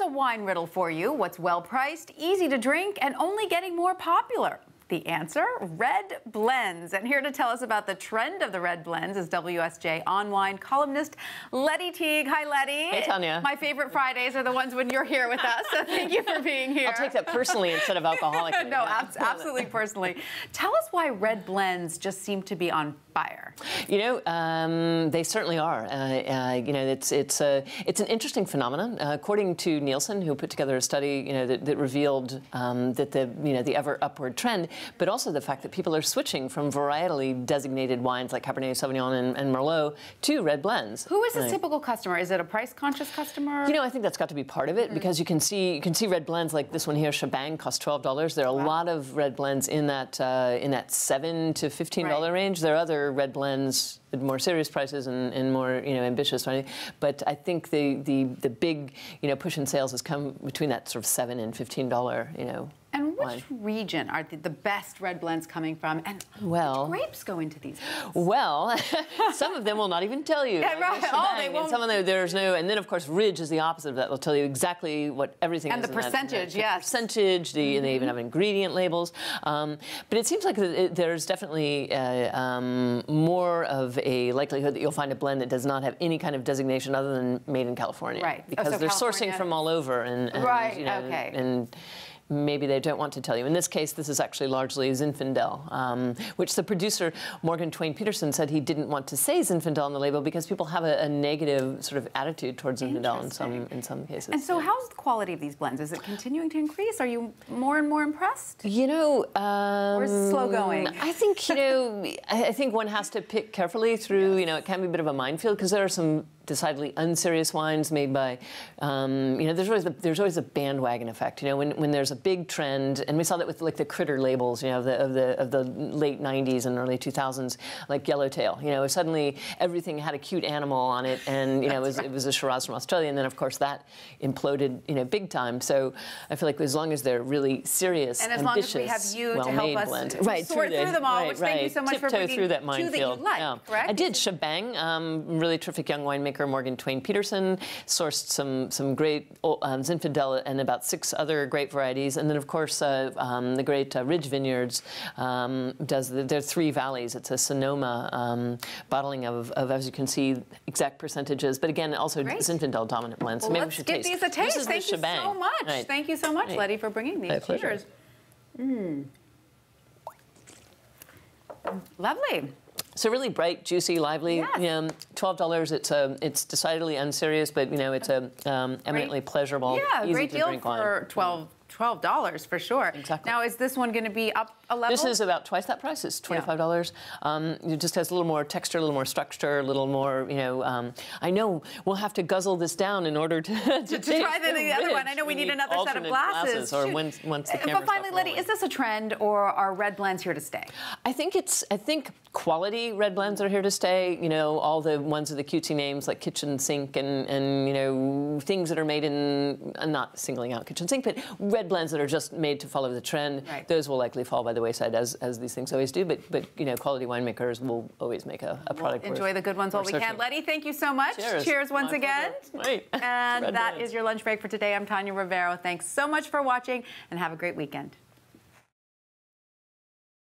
Here's a wine riddle for you. What's well-priced, easy to drink, and only getting more popular? The answer, red blends. And here to tell us about the trend of the red blends is WSJ On Wine columnist Lettie Teague. Hi, Lettie. Hey, Tanya. My favorite Fridays are the ones when you're here with us, so thank you for being here. I'll take that personally instead of alcoholic. No, absolutely personally. Tell us why red blends just seem to be on fire. You know, they certainly are. You know, it's an interesting phenomenon. According to Nielsen, who put together a study, you know, that revealed that the ever upward trend, but also the fact that people are switching from varietally designated wines like Cabernet Sauvignon and Merlot to red blends. Who is a typical customer? Is it a price-conscious customer? You know, I think that's got to be part of it, because you can see red blends like this one here, Shebang, costs $12. There are a lot of red blends in that $7 to $15 range. There are other red blends at more serious prices and more, you know, ambitious, right? But I think the big, you know, push in sales has come between that sort of $7 and $15, you know. And which region are the best red blends coming from? And which grapes go into these blends? Well, some of them will not even tell you. Yeah, right. Oh, they won't. And some of them, there's no, and then of course Ridge is the opposite of that. They'll tell you exactly what everything and is. The percentage, yes. Percentage, and they even have ingredient labels. But it seems like there's definitely more of a likelihood that you'll find a blend that does not have any kind of designation other than made in California. Right. Because they're sourcing from all over. And you know, and maybe they don't want to tell you. In this case, this is actually largely Zinfandel, which the producer, Morgan Twain Peterson, said he didn't want to say Zinfandel on the label because people have a negative sort of attitude towards Zinfandel in some cases. And so how's the quality of these blends? Is it continuing to increase? Are you more and more impressed? You know, or is it slow going? I think, you know, I think one has to pick carefully through, you know, it can be a bit of a minefield because there are some decidedly unserious wines made by, you know, there's always a bandwagon effect. You know, when there's a big trend, and we saw that with like the critter labels, you know, of the late '90s and early 2000s, like Yellowtail. You know, suddenly everything had a cute animal on it, and you know, it was a Shiraz from Australia, and then of course that imploded, you know, big time. So I feel like as long as they're really serious, and as ambitious, long as we have you to help us blends, sort through them all, which thank you so much for bringing through that two that you like, correct? I did. Shebang, really terrific young winemaker Morgan Twain Peterson sourced some great Zinfandel and about 6 other grape varieties, and then of course the great Ridge Vineyards does their 3 valleys. It's a Sonoma bottling of, as you can see, exact percentages, but again also Zinfandel dominant blends. Well, so maybe we should give these a taste. Thank you so much. Right. Thank you so much, Lettie, for bringing these. Cheers. Lovely. So really bright, juicy, lively. Yes. $12. It's decidedly unserious, but you know it's a eminently pleasurable, easy great to deal drink for wine. $12 for sure. Exactly. Now, is this one going to be up a level? This is about twice that price. It's $25. It just has a little more texture, a little more structure, a little more, you know. I know we'll have to guzzle this down in order to try the other one. I know we need another set of glasses. Or once the camera But finally, Lettie, is this a trend, or are red blends here to stay? I think quality red blends are here to stay. You know, all the ones with the cutesy names like kitchen sink and you know, things that are made in, I'm not singling out kitchen sink, but red blends that are just made to follow the trend, those will likely fall by the wayside as these things always do. But you know, quality winemakers will always make a product. We'll enjoy the good ones while we can. Lettie, thank you so much. Cheers once again. Right. And that is your lunch break for today. I'm Tanya Rivero. Thanks so much for watching, and have a great weekend.